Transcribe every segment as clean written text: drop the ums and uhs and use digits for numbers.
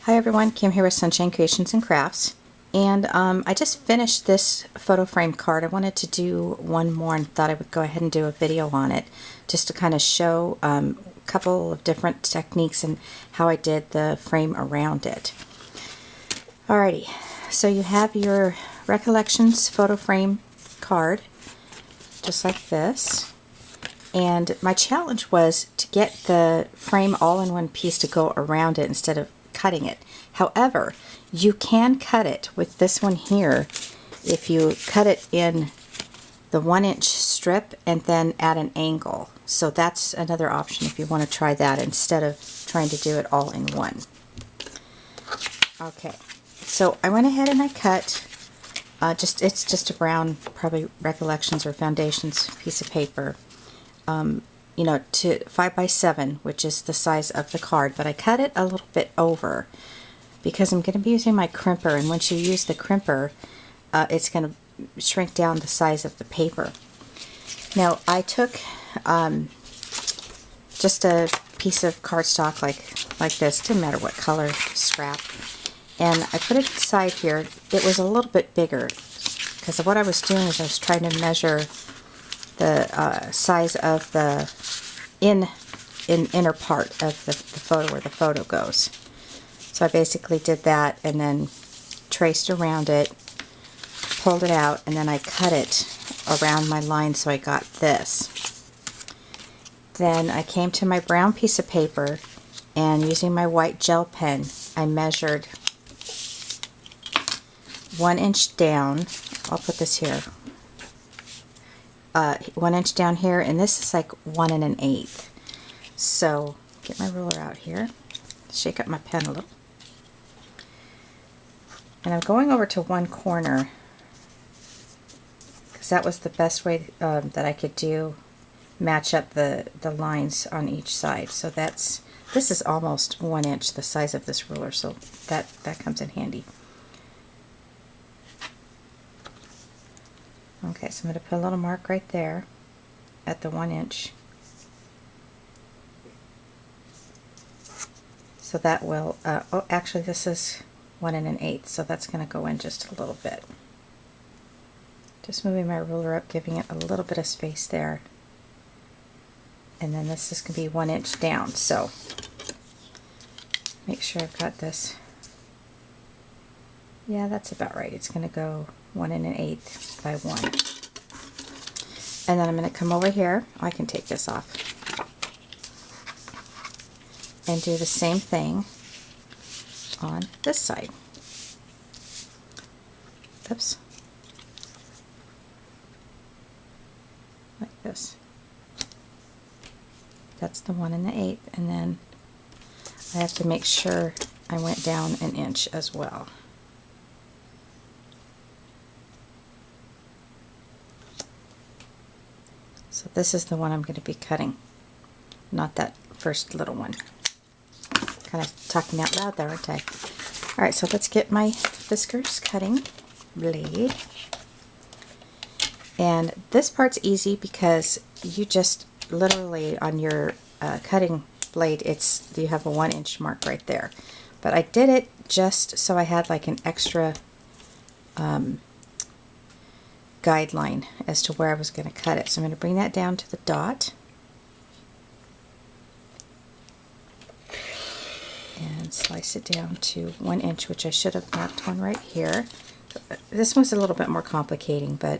Hi everyone, Kim here with Sunshine Creations and Crafts, and I just finished this photo frame card. I wanted to do one more and thought I would go ahead and do a video on it just to kind of show a couple of different techniques and how I did the frame around it. Alrighty, so you have your Recollections photo frame card just like this, and my challenge was to get the frame all in one piece to go around it instead of cutting it. However, you can cut it with this one here if you cut it in the 1-inch strip and then at an angle. So that's another option if you want to try that instead of trying to do it all in one. Okay, so I went ahead and I cut it's just a brown, probably Recollections or Foundations piece of paper, you know, to 5x7, which is the size of the card, but I cut it a little bit over because I'm going to be using my crimper, and once you use the crimper, it's going to shrink down the size of the paper. Now, I took just a piece of cardstock like this, didn't matter what color, scrap, and I put it aside here. It was a little bit bigger because what I was doing is I was trying to measure the size of the inner part of the photo where the photo goes. So I basically did that and then traced around it, pulled it out, and then I cut it around my line so I got this. Then I came to my brown piece of paper and using my white gel pen I measured 1 inch down. I'll put this here. 1 inch down here, and this is like 1 1/8. So get my ruler out here, shake up my pen a little, and I'm going over to one corner because that was the best way that I could match up the lines on each side. So this is almost 1 inch, the size of this ruler, so that comes in handy. Okay, so I'm going to put a little mark right there at the 1 inch. So that will, oh, actually this is 1 1/8, so that's going to go in just a little bit. Just moving my ruler up, giving it a little bit of space there. And then this is going to be 1 inch down, so make sure I've got this. Yeah, that's about right. It's going to go 1 1/8 by 1. And then I'm going to come over here. I can take this off. And do the same thing on this side. Oops. Like this. That's the 1 1/8, and then I have to make sure I went down 1 inch as well. So this is the one I'm going to be cutting, not that first little one. Kind of talking out loud there, aren't I? Alright, so let's get my Fiskars cutting blade. And this part's easy because you just literally on your cutting blade, you have a 1 inch mark right there. But I did it just so I had like an extra guideline as to where I was going to cut it. So I'm going to bring that down to the dot and slice it down to 1 inch, which I should have marked one right here. This one's a little bit more complicating, but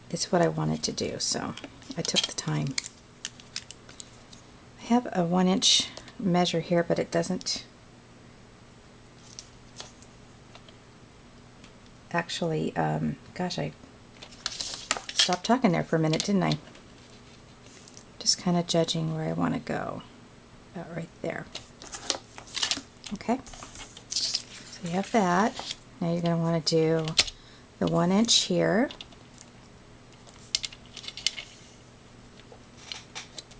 it's what I wanted to do, so I took the time. I have a 1 inch measure here, but it doesn't actually, gosh, I stopped talking there for a minute, didn't I? Just kind of judging where I want to go. About right there. Okay, so you have that. Now you're going to want to do the 1 inch here.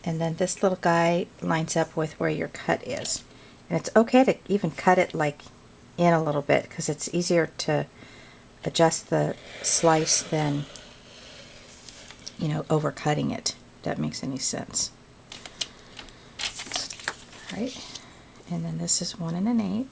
And then this little guy lines up with where your cut is. And it's okay to even cut it like in a little bit because it's easier to adjust the slice than, you know, over cutting it, if that makes any sense. Alright, And then this is 1 1/8.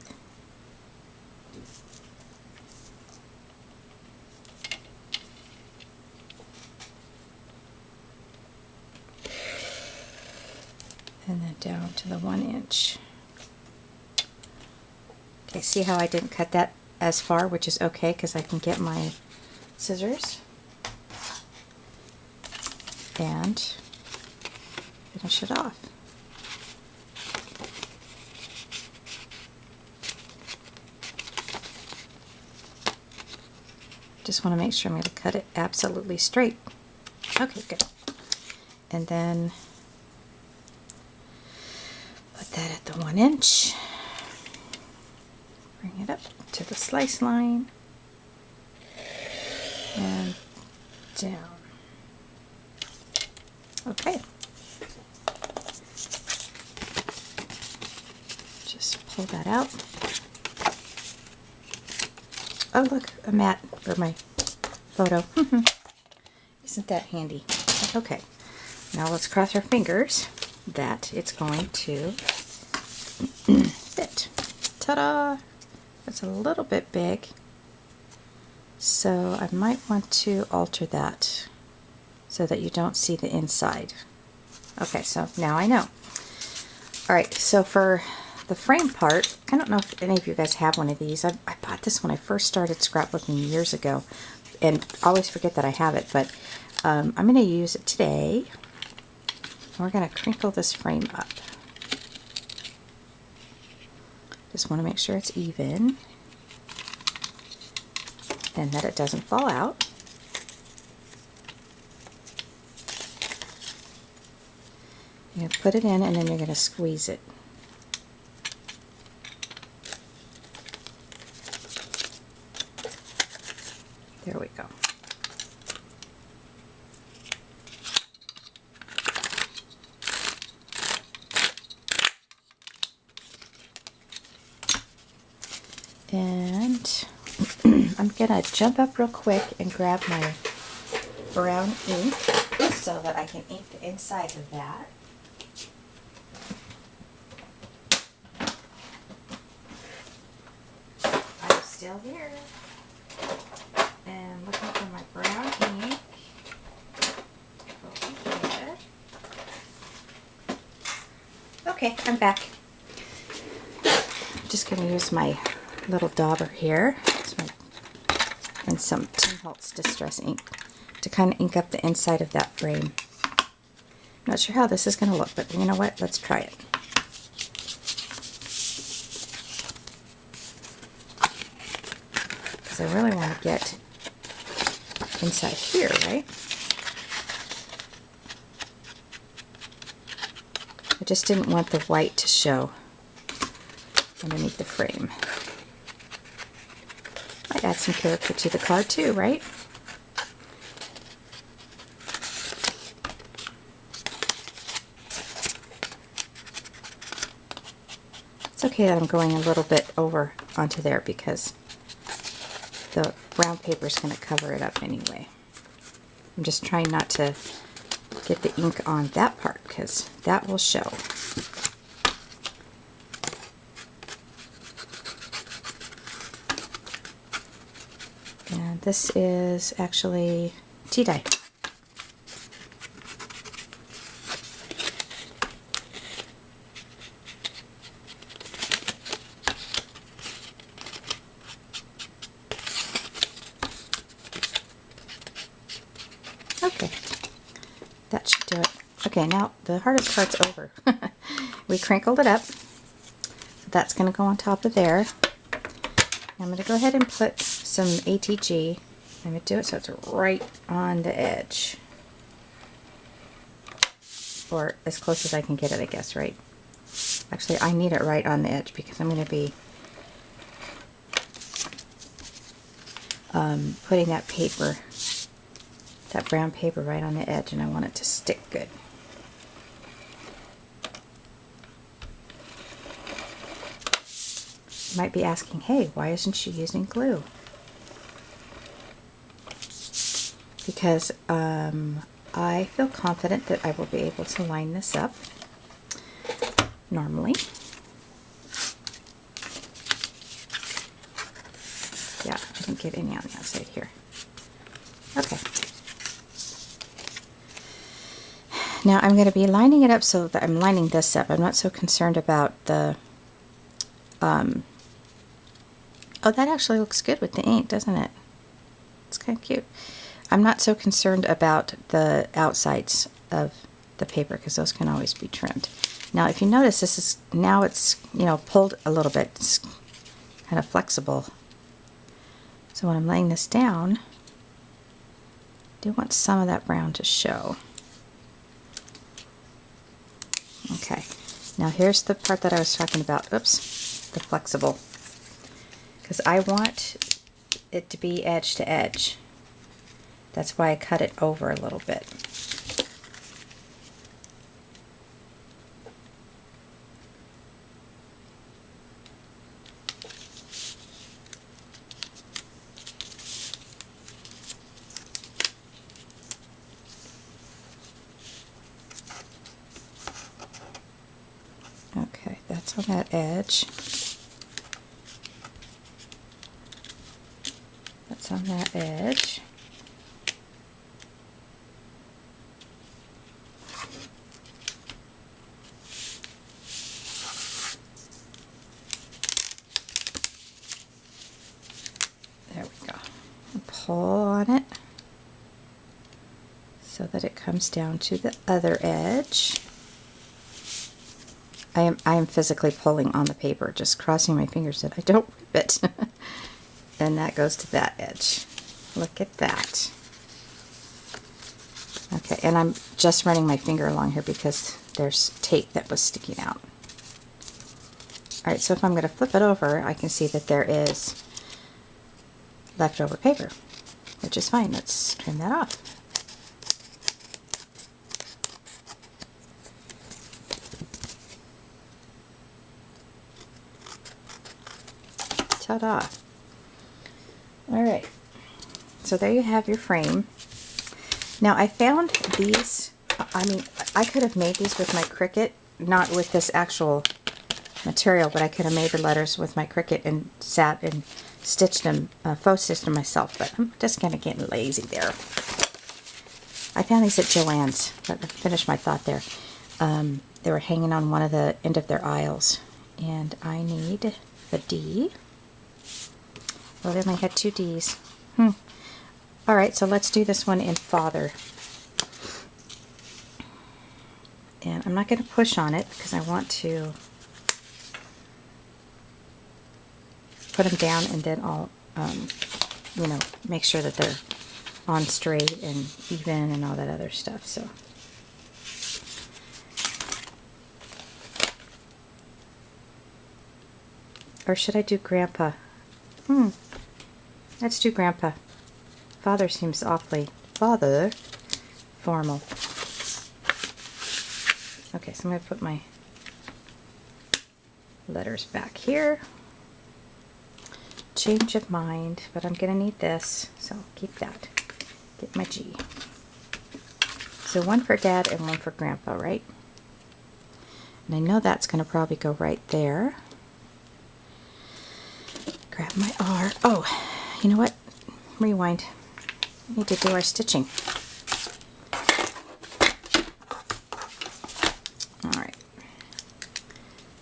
And then down to the 1 inch. Okay, see how I didn't cut that as far, which is okay because I can get my scissors and finish it off. Just want to make sure I'm going to cut it absolutely straight. Okay, good. And then put that at the 1 inch. Bring it up to the slice line and down. Okay. Just pull that out. Oh, look, a mat for my photo. Isn't that handy? Okay, now let's cross our fingers that it's going to fit. Ta-da! It's a little bit big, so I might want to alter that so that you don't see the inside. Okay, so now I know. Alright, so for the frame part, I don't know if any of you guys have one of these. I bought this when I first started scrapbooking years ago, and always forget that I have it, but I'm going to use it today. We're going to crinkle this frame up. Just want to make sure it's even and that it doesn't fall out. You're going to put it in and then you're going to squeeze it. There we go. And I'm going to jump up real quick and grab my brown ink so that I can ink the inside of that. I'm still here and looking for my brown ink. Okay, I'm back. I'm just going to use my little dauber here and some Tim Holtz Distress ink to kind of ink up the inside of that frame. Not sure how this is going to look, but you know what? Let's try it. Because I really want to get inside here, right? I just didn't want the white to show underneath the frame. Might add some character to the card too, right? It's okay that I'm going a little bit over onto there because the brown paper is going to cover it up anyway. I'm just trying not to get the ink on that part because that will show. And this is actually tea dye. Okay, that should do it. Okay, now the hardest part's over. We crinkled it up. That's going to go on top of there. I'm going to go ahead and put some ATG. I'm going to do it so it's right on the edge. Or as close as I can get it, I guess, right? Actually, I need it right on the edge because I'm going to be putting that paper, that brown paper right on the edge, and I want it to stick good. You might be asking, hey, why isn't she using glue? Because I feel confident that I will be able to line this up normally. Yeah, I didn't get any on the outside here. Okay. Now I'm going to be lining it up so that I'm lining this up. I'm not so concerned about the, oh, that actually looks good with the ink, doesn't it? It's kind of cute. I'm not so concerned about the outsides of the paper because those can always be trimmed. Now if you notice, this is, now it's, you know, pulled a little bit. It's kind of flexible. So when I'm laying this down, I do want some of that brown to show. Okay, now here's the part that I was talking about. Oops, the flexible. Because I want it to be edge to edge. That's why I cut it over a little bit. Okay, that's on that edge. That's on that edge. There we go. And pull on it so that it comes down to the other edge. I am physically pulling on the paper, just crossing my fingers that I don't rip it. And that goes to that edge. Look at that. Okay, and I'm just running my finger along here because there's tape that was sticking out. Alright, so if I'm going to flip it over, I can see that there is leftover paper, which is fine. Let's trim that off. Ta-da! Alright, so there you have your frame. Now I found these, I mean, I could have made these with my Cricut, not with this actual material, but I could have made the letters with my Cricut and sat and stitched them, faux stitched them myself, but I'm just kind of getting lazy there. I found these at Joann's, but I finished my thought there. They were hanging on one of the end of their aisles, and I need the D. Well, they only had 2 D's. Alright, so let's do this one in Father. And I'm not going to push on it because I want to put them down and then I'll, you know, make sure that they're on straight and even and all that other stuff. So, or should I do Grandpa? Let's do Grandpa. Father seems awfully formal. Okay, so I'm going to put my letters back here. Change of mind, but I'm going to need this, so I'll keep that. Get my G. So one for Dad and one for Grandpa, right? And I know that's going to probably go right there. Grab my R. Oh, you know what? Rewind. We need to do our stitching. Alright.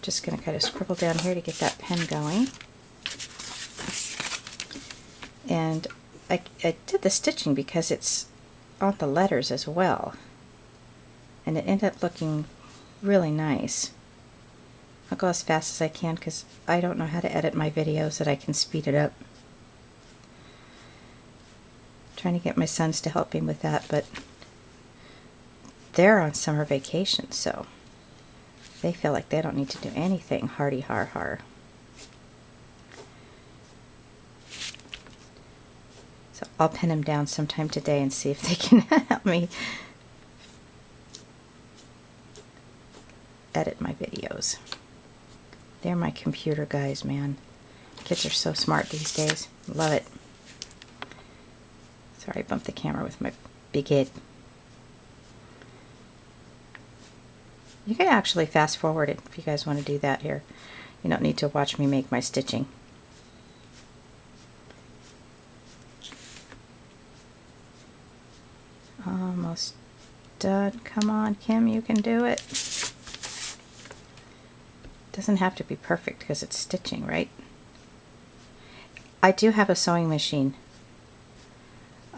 Just going to kind of scribble down here to get that pen going. And I did the stitching because it's on the letters as well. And it ended up looking really nice. I'll go as fast as I can because I don't know how to edit my videos that I can speed it up. Trying to get my sons to help me with that, but they're on summer vacation, so they feel like they don't need to do anything. Hardy har har. So I'll pin them down sometime today and see if they can help me edit my videos. They're my computer guys, man. Kids are so smart these days. Love it. Sorry, I bumped the camera with my big head. You can actually fast forward it if you guys want to do that here. You don't need to watch me make my stitching. almost done. Come on, Kim, you can do it. Doesn't have to be perfect because it's stitching, right? I do have a sewing machine.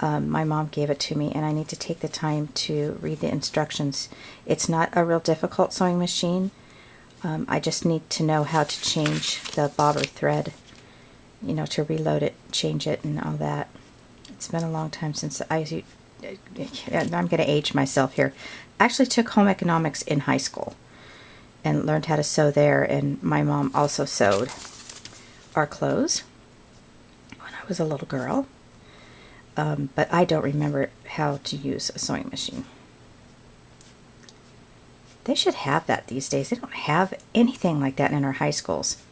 My mom gave it to me, and I need to take the time to read the instructions. It's not a real difficult sewing machine. I just need to know how to change the bobber thread, you know, to reload it, change it, and all that. It's been a long time since I'm going to age myself here. I actually took home economics in high school and learned how to sew there, and my mom also sewed our clothes when I was a little girl. But I don't remember how to use a sewing machine. They should have that these days. They don't have anything like that in our high schools.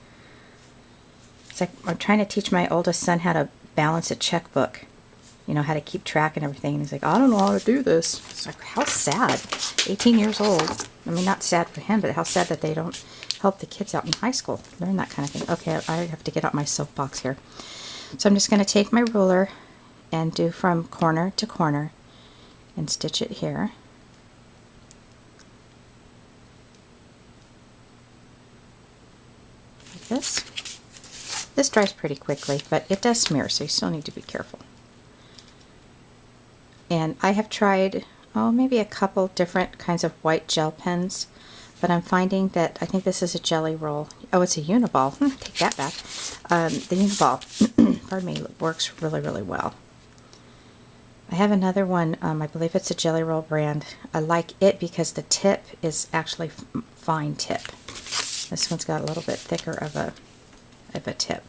It's like I'm trying to teach my oldest son how to balance a checkbook. You know, how to keep track and everything. And he's like, I don't know how to do this. It's like, how sad. 18 years old. I mean, not sad for him, but how sad that they don't help the kids out in high school learn that kind of thing. Okay, I have to get out my soapbox here. So I'm just going to take my ruler and do from corner to corner and stitch it here. Like this. This dries pretty quickly, but it does smear, so you still need to be careful. And I have tried, maybe a couple different kinds of white gel pens, but I'm finding that I think this is a Jelly Roll. Oh, it's a Uniball. Take that back. The Uniball, pardon me, works really, really well. I have another one, I believe it's a Jelly Roll brand. I like it because the tip is actually fine tip. This one's got a little bit thicker of a tip.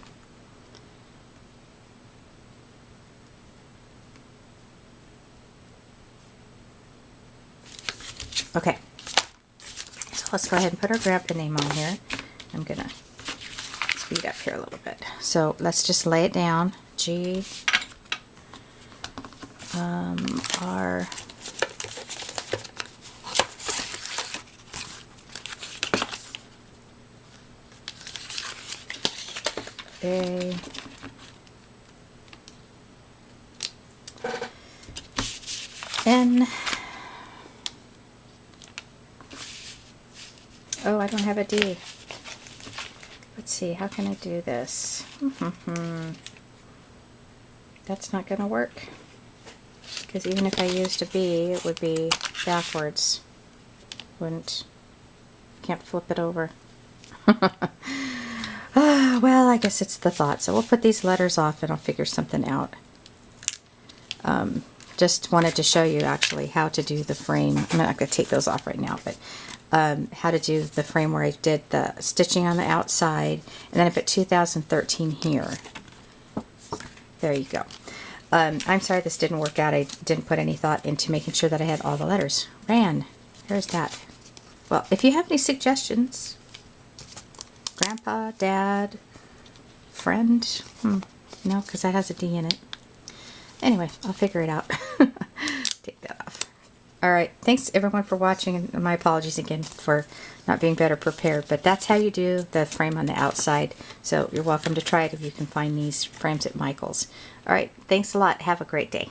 Okay, so let's go ahead and put our grandpa name on here. I'm going to speed up here a little bit. So let's just lay it down. G R A N. Oh, I don't have a D. Let's see, how can I do this? That's not going to work. Because even if I used a B, it would be backwards. Can't flip it over. Well, I guess it's the thought. So we'll put these letters off and I'll figure something out. Just wanted to show you actually how to do the frame. I'm not going to take those off right now, but how to do the frame where I did the stitching on the outside, and then I put 2013 here. There you go. I'm sorry this didn't work out. I didn't put any thought into making sure that I had all the letters. Ran. There's that. Well, if you have any suggestions, Grandpa, Dad, friend, no, because that has a D in it. Anyway, I'll figure it out. Take that off. Alright, thanks everyone for watching, and my apologies again for not being better prepared, but that's how you do the frame on the outside. So you're welcome to try it if you can find these frames at Michael's. Alright, thanks a lot. Have a great day.